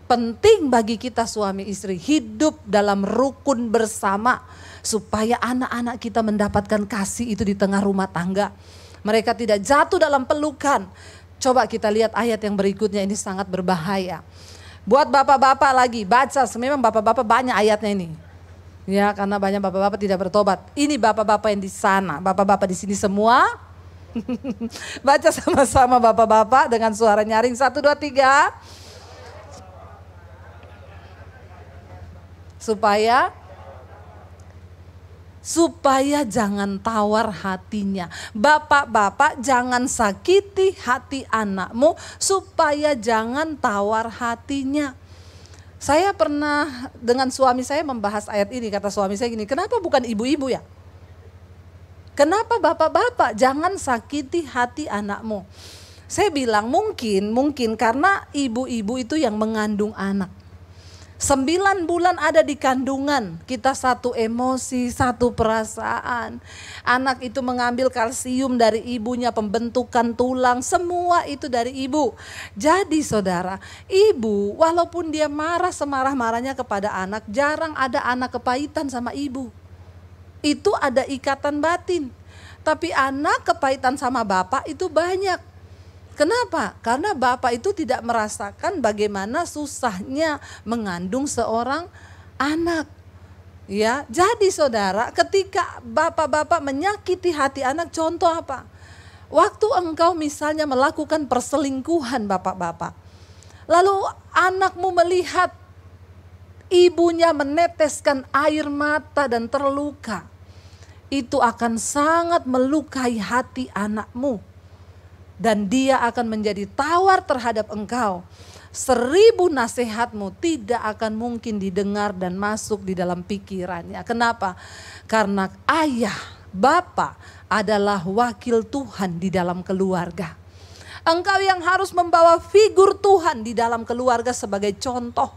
Penting bagi kita suami istri hidup dalam rukun bersama supaya anak-anak kita mendapatkan kasih itu di tengah rumah tangga. Mereka tidak jatuh dalam pelukan. Coba kita lihat ayat yang berikutnya, ini sangat berbahaya. Buat bapak-bapak lagi, baca, memang bapak-bapak banyak ayatnya ini. Ya, karena banyak bapak-bapak tidak bertobat. Ini bapak-bapak yang di sana, bapak-bapak di sini semua. Baca sama-sama bapak-bapak dengan suara nyaring. 1, 2, 3. Supaya jangan tawar hatinya. Bapak-bapak jangan sakiti hati anakmu supaya jangan tawar hatinya. Saya pernah dengan suami saya membahas ayat ini, kata suami saya gini, kenapa bukan ibu-ibu ya? Kenapa bapak-bapak jangan sakiti hati anakmu? Saya bilang mungkin karena ibu-ibu itu yang mengandung anak. 9 bulan ada di kandungan, kita satu emosi, satu perasaan. Anak itu mengambil kalsium dari ibunya, pembentukan tulang, semua itu dari ibu. Jadi saudara, ibu walaupun dia marah semarah-marahnya kepada anak, jarang ada anak kepahitan sama ibu. Itu ada ikatan batin. Tapi anak kepahitan sama bapak itu banyak. Kenapa? Karena bapak itu tidak merasakan bagaimana susahnya mengandung seorang anak. Ya, jadi saudara, ketika bapak-bapak menyakiti hati anak, contoh apa? Waktu engkau misalnya melakukan perselingkuhan bapak-bapak, lalu anakmu melihat ibunya meneteskan air mata dan terluka, itu akan sangat melukai hati anakmu. Dan dia akan menjadi tawar terhadap engkau. 1000 nasihatmu tidak akan mungkin didengar dan masuk di dalam pikirannya. Kenapa? Karena ayah, bapak adalah wakil Tuhan di dalam keluarga. Engkau yang harus membawa figur Tuhan di dalam keluarga sebagai contoh.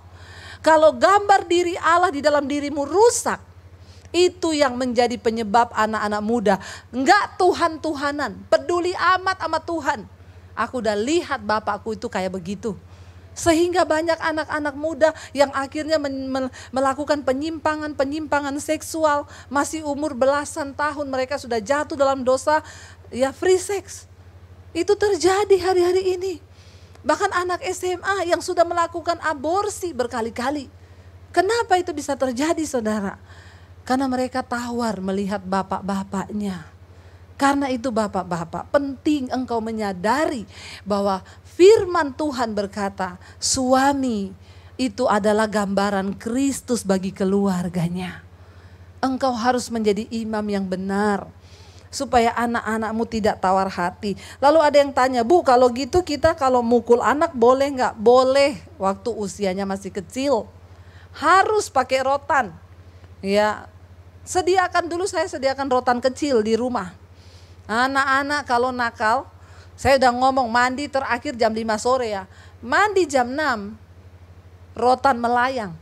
Kalau gambar diri Allah di dalam dirimu rusak, itu yang menjadi penyebab anak-anak muda enggak Tuhan-Tuhanan, peduli amat sama Tuhan. Aku udah lihat bapakku itu kayak begitu. Sehingga banyak anak-anak muda yang akhirnya melakukan penyimpangan seksual. Masih umur belasan tahun mereka sudah jatuh dalam dosa ya free sex. Itu terjadi hari-hari ini. Bahkan anak SMA yang sudah melakukan aborsi berkali-kali. Kenapa itu bisa terjadi saudara? Karena mereka tawar melihat bapak-bapaknya. Karena itu bapak-bapak penting engkau menyadari bahwa firman Tuhan berkata suami itu adalah gambaran Kristus bagi keluarganya. Engkau harus menjadi imam yang benar supaya anak-anakmu tidak tawar hati. Lalu ada yang tanya, Bu kalau gitu kita kalau mukul anak boleh nggak? Boleh waktu usianya masih kecil. Harus pakai rotan. Ya, sediakan dulu saya sediakan rotan kecil di rumah. Anak-anak kalau nakal, saya udah ngomong mandi terakhir jam 5 sore ya. Mandi jam 6, rotan melayang.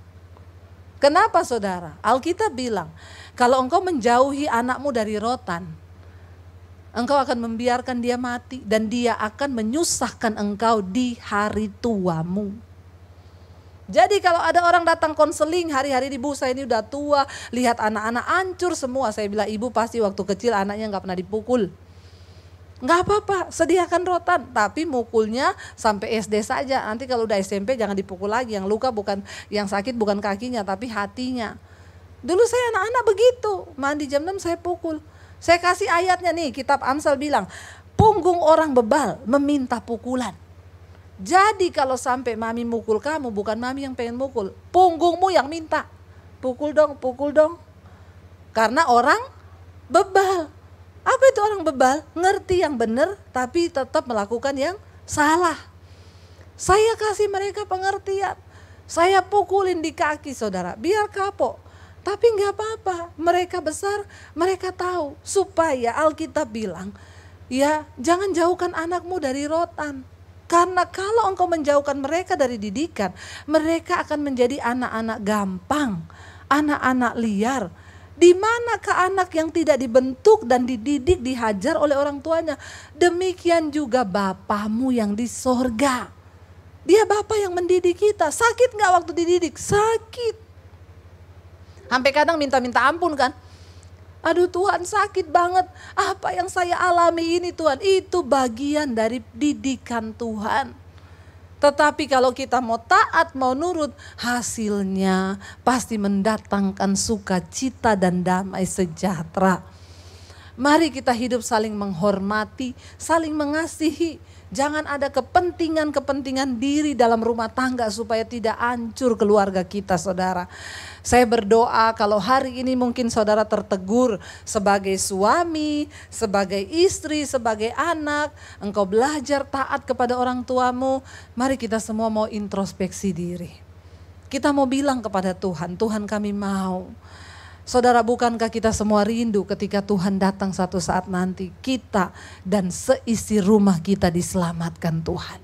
Kenapa saudara? Alkitab bilang, kalau engkau menjauhi anakmu dari rotan, engkau akan membiarkan dia mati dan dia akan menyusahkan engkau di hari tuamu. Jadi kalau ada orang datang konseling hari-hari ibu saya ini udah tua, lihat anak-anak hancur semua. Saya bilang ibu pasti waktu kecil anaknya gak pernah dipukul. Gak apa-apa, sediakan rotan. Tapi mukulnya sampai SD saja. Nanti kalau udah SMP jangan dipukul lagi. Yang luka bukan, yang sakit bukan kakinya tapi hatinya. Dulu saya anak-anak begitu, mandi jam 6 saya pukul. Saya kasih ayatnya nih, kitab Amsal bilang, punggung orang bebal meminta pukulan. Jadi kalau sampai mami mukul kamu, bukan mami yang pengen mukul, punggungmu yang minta. Pukul dong, pukul dong. Karena orang bebal. Apa itu orang bebal? Ngerti yang benar tapi tetap melakukan yang salah. Saya kasih mereka pengertian. Saya pukulin di kaki saudara, biar kapok. Tapi gak apa-apa, mereka besar, mereka tahu. Supaya Alkitab bilang, ya jangan jauhkan anakmu dari rotan. Karena kalau engkau menjauhkan mereka dari didikan, mereka akan menjadi anak-anak gampang, anak-anak liar. Di manakah anak yang tidak dibentuk dan dididik, dihajar oleh orang tuanya? Demikian juga Bapamu yang di sorga. Dia Bapa yang mendidik kita. Sakit gak waktu dididik? Sakit. Sampai kadang minta-minta ampun kan? Aduh Tuhan sakit banget, apa yang saya alami ini Tuhan, itu bagian dari didikan Tuhan. Tetapi kalau kita mau taat, mau nurut, hasilnya pasti mendatangkan sukacita dan damai sejahtera. Mari kita hidup saling menghormati, saling mengasihi. Jangan ada kepentingan-kepentingan diri dalam rumah tangga supaya tidak hancur keluarga kita saudara. Saya berdoa kalau hari ini mungkin saudara tertegur sebagai suami, sebagai istri, sebagai anak. Engkau belajar taat kepada orang tuamu. Mari kita semua mau introspeksi diri. Kita mau bilang kepada Tuhan, Tuhan kami mau. Saudara, bukankah kita semua rindu ketika Tuhan datang satu saat nanti, kita dan seisi rumah kita diselamatkan Tuhan.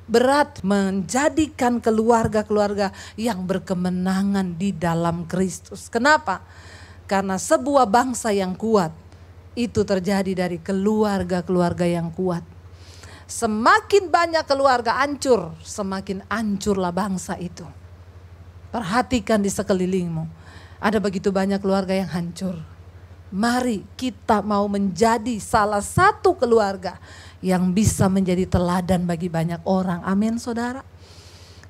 Berat menjadikan keluarga-keluarga yang berkemenangan di dalam Kristus. Kenapa? Karena sebuah bangsa yang kuat itu terjadi dari keluarga-keluarga yang kuat. Semakin banyak keluarga hancur, semakin hancurlah bangsa itu. Perhatikan di sekelilingmu. Ada begitu banyak keluarga yang hancur. Mari kita mau menjadi salah satu keluarga yang bisa menjadi teladan bagi banyak orang. Amin saudara.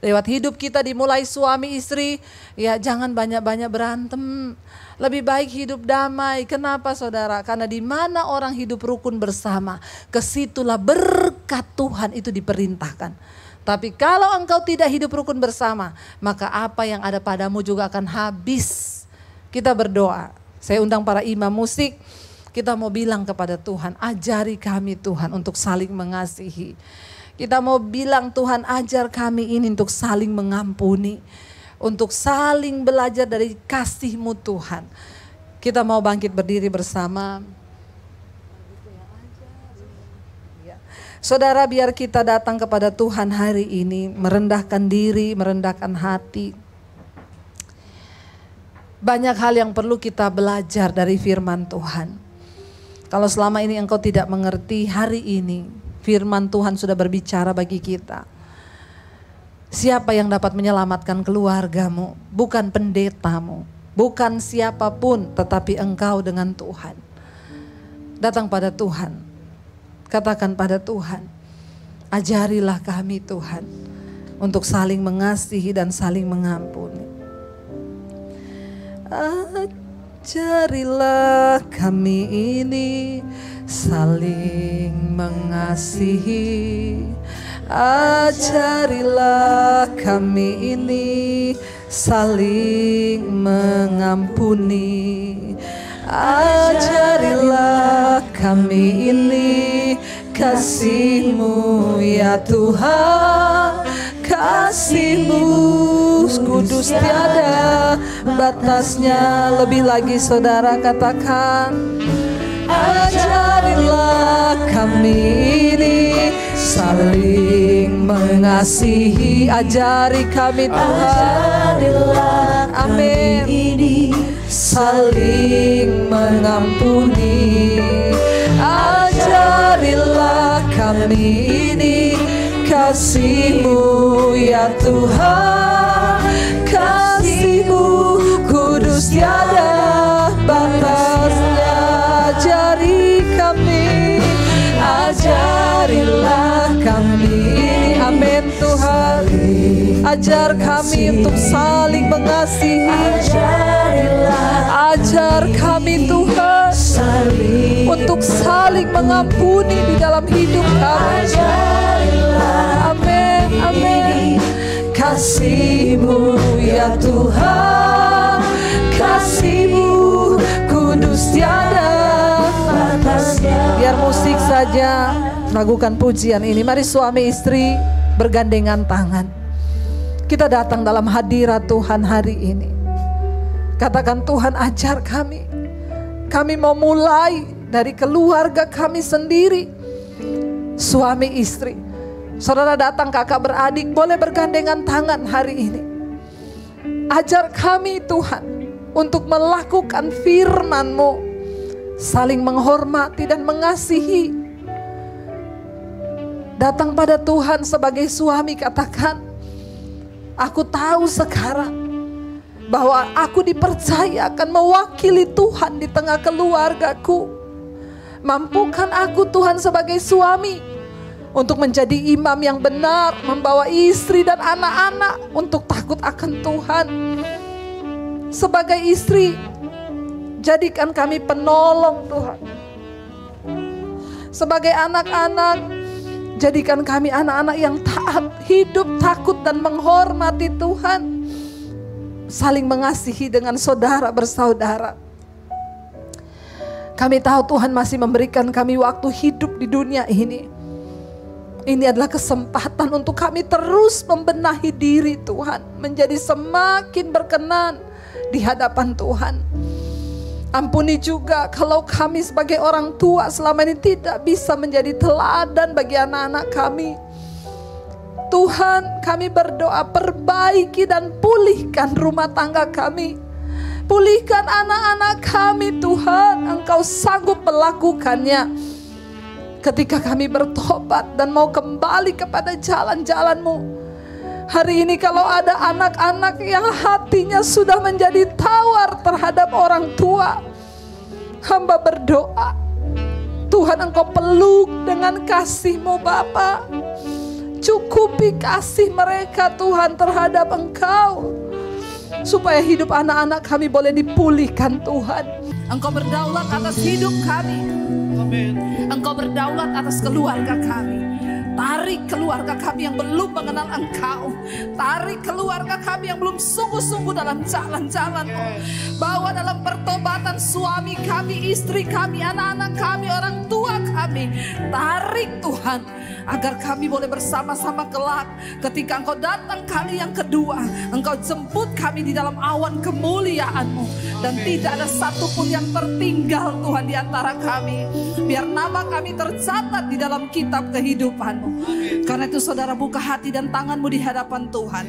Lewat hidup kita dimulai suami istri, ya jangan banyak-banyak berantem. Lebih baik hidup damai. Kenapa saudara? Karena di mana orang hidup rukun bersama, kesitulah berkat Tuhan itu diperintahkan. Tapi kalau engkau tidak hidup rukun bersama, maka apa yang ada padamu juga akan habis. Kita berdoa, saya undang para imam musik, kita mau bilang kepada Tuhan, ajari kami Tuhan untuk saling mengasihi. Kita mau bilang Tuhan ajar kami ini untuk saling mengampuni, untuk saling belajar dari kasih-Mu Tuhan. Kita mau bangkit berdiri bersama. Saudara, biar kita datang kepada Tuhan hari ini, merendahkan diri, merendahkan hati. Banyak hal yang perlu kita belajar dari firman Tuhan. Kalau selama ini engkau tidak mengerti, hari ini firman Tuhan sudah berbicara bagi kita. Siapa yang dapat menyelamatkan keluargamu? Bukan pendetamu, bukan siapapun, tetapi engkau dengan Tuhan. Datang pada Tuhan. Katakan pada Tuhan, ajarilah kami Tuhan untuk saling mengasihi dan saling mengampuni. Ajarilah kami ini saling mengasihi. Ajarilah kami ini saling mengampuni. Ajarilah kami ini kasih-Mu ya Tuhan, kasih-Mu kudus tiada batasnya. Lebih lagi saudara katakan, ajarilah kami ini saling mengasihi. Ajari kami Tuhan, amin, saling mengampuni. Ajarilah kami ini kasih-Mu ya Tuhan, kasih-Mu kudus tiada batasnya. Ajari kami, ajarilah kami, amin Tuhan. Ajar kami untuk saling mengasihi. Ajar kami Tuhan untuk saling mengampuni di dalam hidup kami. Amin, amin. Kasih-Mu ya Tuhan, kasih-Mu kudus tiada batasnya. Biar musik saja lakukan pujian ini. Mari suami istri bergandengan tangan. Kita datang dalam hadirat Tuhan hari ini. Katakan, Tuhan ajar kami. Kami mau mulai dari keluarga kami sendiri. Suami istri. Saudara datang, kakak beradik, boleh bergandengan tangan hari ini. Ajar kami Tuhan untuk melakukan firman-Mu. Saling menghormati dan mengasihi. Datang pada Tuhan sebagai suami, katakan, aku tahu sekarang bahwa aku dipercaya akan mewakili Tuhan di tengah keluargaku. Mampukan aku Tuhan sebagai suami untuk menjadi imam yang benar, membawa istri dan anak-anak untuk takut akan Tuhan. Sebagai istri, jadikan kami penolong Tuhan. Sebagai anak-anak, jadikan kami anak-anak yang taat, hidup takut dan menghormati Tuhan. Saling mengasihi dengan saudara bersaudara. Kami tahu Tuhan masih memberikan kami waktu hidup di dunia ini. Ini adalah kesempatan untuk kami terus membenahi diri Tuhan, menjadi semakin berkenan di hadapan Tuhan. Ampuni juga kalau kami sebagai orang tua selama ini tidak bisa menjadi teladan bagi anak-anak kami. Tuhan, kami berdoa, perbaiki dan pulihkan rumah tangga kami. Pulihkan anak-anak kami Tuhan. Engkau sanggup melakukannya. Ketika kami bertobat dan mau kembali kepada jalan-jalan-Mu. Hari ini kalau ada anak-anak yang hatinya sudah menjadi tawar terhadap orang tua, hamba berdoa, Tuhan Engkau peluk dengan kasih-Mu Bapa. Cukupi kasih mereka Tuhan terhadap Engkau, supaya hidup anak-anak kami boleh dipulihkan Tuhan. Engkau berdaulat atas hidup kami. Amin. Engkau berdaulat atas keluarga kami. Tarik keluarga kami yang belum mengenal Engkau. Tarik keluarga kami yang belum sungguh-sungguh dalam jalan-jalan-Mu. Bawa dalam pertobatan suami kami, istri kami, anak-anak kami, orang tua kami. Tarik Tuhan. agar kami boleh bersama-sama kelak ketika Engkau datang kali yang kedua, Engkau jemput kami di dalam awan kemuliaan-Mu, dan tidak ada satupun yang tertinggal Tuhan di antara kami. Biar nama kami tercatat di dalam kitab kehidupan-Mu. Karena itu saudara, buka hati dan tanganmu di hadapan Tuhan.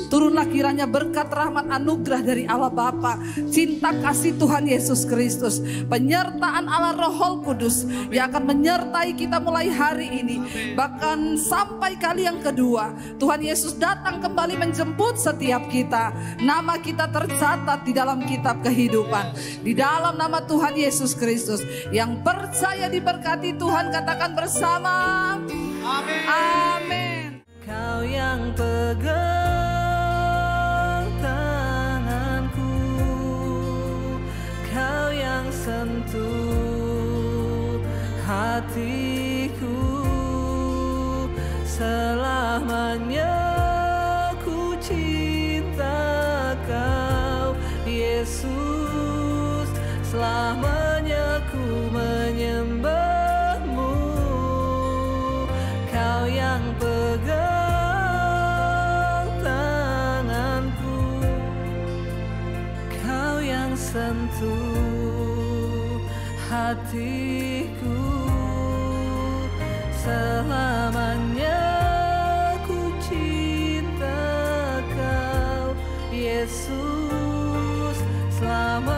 Turunlah kiranya berkat, rahmat, anugerah dari Allah Bapa, cinta kasih Tuhan Yesus Kristus, penyertaan Allah Roh Kudus yang akan menyertai kita mulai hari ini, bahkan sampai kali yang kedua Tuhan Yesus datang kembali menjemput setiap kita. Nama kita tercatat di dalam kitab kehidupan, di dalam nama Tuhan Yesus Kristus. Yang percaya diberkati Tuhan, katakan bersama amin. Amin. Kau yang pegang tanganku, Kau yang sentuh hatiku, selamanya ku cinta Kau Yesus, selamanya ku menyembah-Mu. Kau yang pegang tanganku, Kau yang sentuh hatiku, selamanya ku cinta Kau Yesus, selamanya